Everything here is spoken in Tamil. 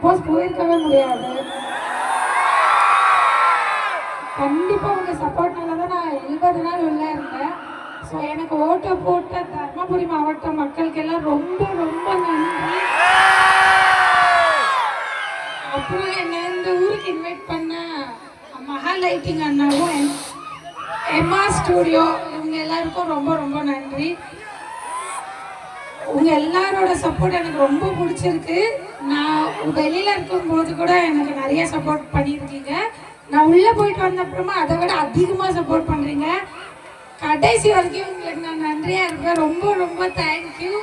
சப்போஸ் போயிருக்கவே முடியாது. கண்டிப்பாக உங்கள் சப்போர்ட்னால தான் நான் 70 நாள் உள்ளே இருந்தேன். ஸோ எனக்கு ஓட்டை போட்ட தர்மபுரி மாவட்ட மக்களுக்கெல்லாம் ரொம்ப ரொம்ப நன்றி. அப்புறம் என்னை இந்த ஊருக்கு இன்வைட் பண்ண மகா லைட்டிங் அண்ணாவும் எம்மா ஸ்டூடியோ இவங்க எல்லாருக்கும் ரொம்ப ரொம்ப நன்றி. உங்கள் எல்லாரோட சப்போர்ட் எனக்கு ரொம்ப பிடிச்சிருக்கு. நான் வெளியில் இருக்கும்போது கூட எனக்கு நிறைய சப்போர்ட் பண்ணியிருக்கீங்க. நான் உள்ளே போயிட்டு வந்த அப்புறமா அதை விட அதிகமாக சப்போர்ட் பண்ணுறீங்க. கடைசி வரைக்கும் உங்களுக்கு நான் நன்றியாக இருப்பேன். ரொம்ப ரொம்ப தேங்க்யூ.